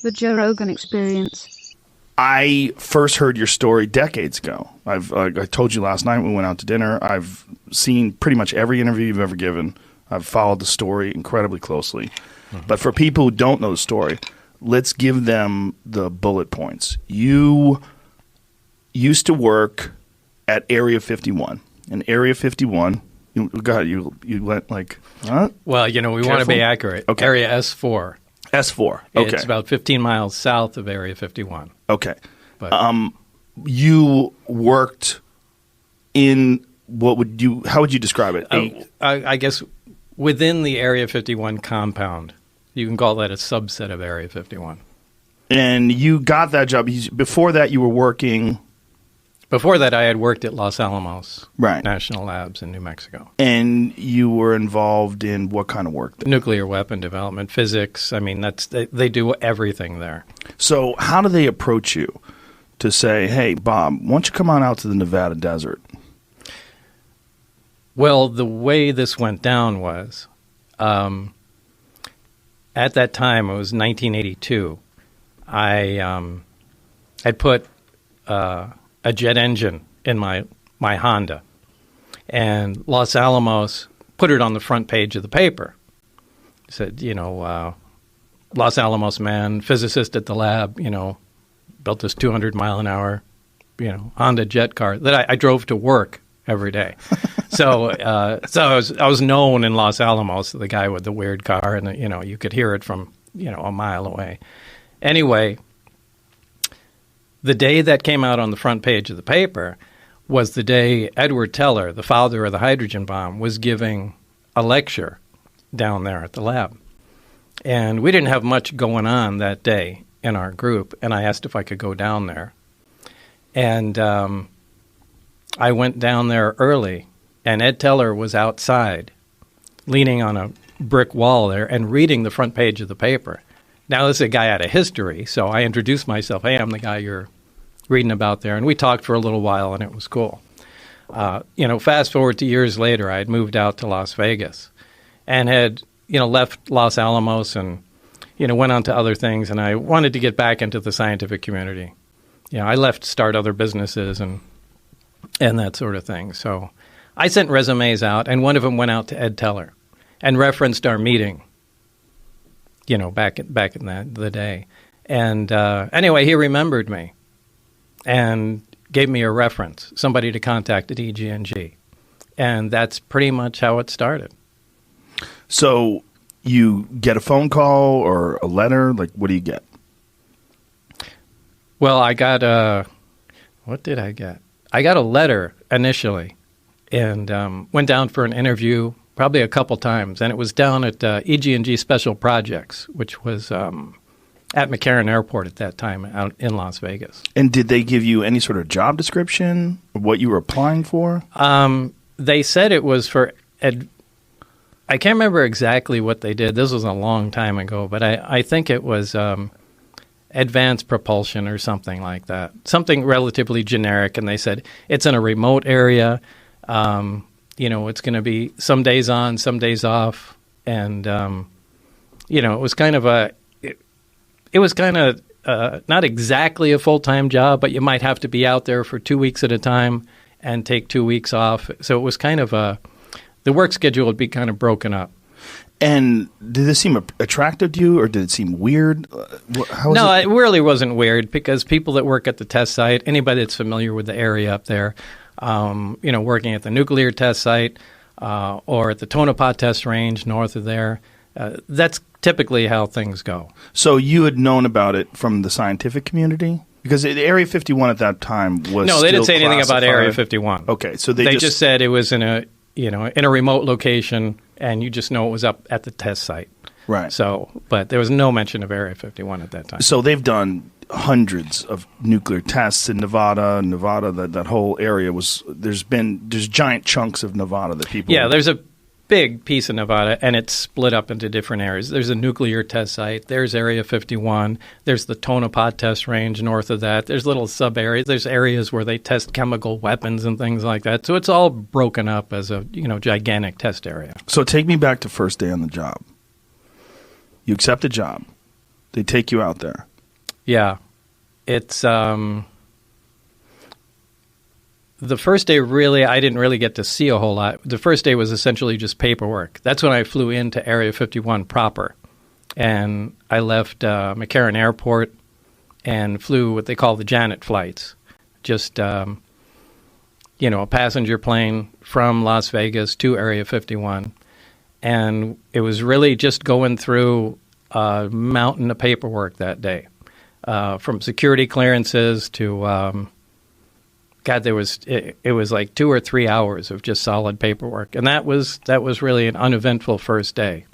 The Joe Rogan Experience. I first heard your story decades ago. I told you last night we went out to dinner. I've seen pretty much every interview you've ever given. I've followed the story incredibly closely. Mm-hmm. But for people who don't know the story, let's give them the bullet points. You used to work at Area 51. And Area 51, you went like, huh? Well, we want to be accurate. Okay. Area S4. S4, okay. It's about 15 miles south of Area 51. Okay. But, you worked in, how would you describe it? I guess within the Area 51 compound. You can call that a subset of Area 51. And you got that job. Before that, you were working... Before that, I had worked at Los Alamos right. National Labs in New Mexico. And you were involved in what kind of work there? Nuclear weapon development, physics. I mean, they do everything there. So how do they approach you to say, hey, Bob, why don't you come on out to the Nevada desert? Well, the way this went down was, at that time, it was 1982, I had put... a jet engine in my Honda. And Los Alamos put it on the front page of the paper. It said, Los Alamos man, physicist at the lab, built this 200-mile-an-hour, Honda jet car that I drove to work every day. So I was known in Los Alamos, the guy with the weird car, and, you could hear it from, a mile away. Anyway, the day that came out on the front page of the paper was the day Edward Teller, the father of the hydrogen bomb, was giving a lecture down there at the lab. And we didn't have much going on that day in our group, and I asked if I could go down there. And I went down there early, and Ed Teller was outside, leaning on a brick wall there and reading the front page of the paper. Now, this is a guy out of history, so I introduced myself. Hey, I'm the guy you're reading about there. And we talked for a little while, and it was cool. Fast forward to years later, I had moved out to Las Vegas and had, left Los Alamos and, went on to other things. And I wanted to get back into the scientific community. I left to start other businesses and that sort of thing. So I sent resumes out, and one of them went out to Ed Teller and referenced our meeting. Back in the day. And anyway, he remembered me and gave me a reference, somebody to contact at EG&G. And that's pretty much how it started. So you get a phone call or a letter? Like, what do you get? Well, I got what did I get? I got a letter initially and went down for an interview probably a couple times, and it was down at EG&G Special Projects, which was at McCarran Airport at that time out in Las Vegas. And did they give you any sort of job description of what you were applying for? They said it was for I can't remember exactly what they did. This was a long time ago, but I think it was advanced propulsion or something like that, something relatively generic. And they said it's in a remote area. It's going to be some days on, some days off, and it was kind of it was kind of not exactly a full-time job, but you might have to be out there for 2 weeks at a time and take 2 weeks off. So it was kind of the work schedule would be kind of broken up. And did this seem attractive to you, or did it seem weird? No, it really wasn't weird, because people that work at the test site, anybody that's familiar with the area up there, working at the nuclear test site or at the Tonopah test range north of there, that's typically how things go. So you had known about it from the scientific community? Because Area 51 at that time was No, they didn't say anything about Area 51. Okay, so they just said it was in a remote location, and you just know it was up at the test site. Right. So, but there was no mention of Area 51 at that time. So they've done hundreds of nuclear tests in Nevada. That whole area there's giant chunks of Nevada that people. Yeah, there's a big piece of Nevada, and it's split up into different areas. There's a nuclear test site. There's Area 51. There's the Tonopah test range north of that. There's little sub areas. There's areas where they test chemical weapons and things like that. So it's all broken up as a gigantic test area. So take me back to first day on the job. You accept a job. They take you out there. Yeah. It's the first day, really, I didn't really get to see a whole lot. The first day was essentially just paperwork. That's when I flew into Area 51 proper. And I left McCarran Airport and flew what they call the Janet flights. Just, a passenger plane from Las Vegas to Area 51. And it was really just going through a mountain of paperwork that day. From security clearances to... God, it was like 2 or 3 hours of just solid paperwork, and that was really an uneventful first day.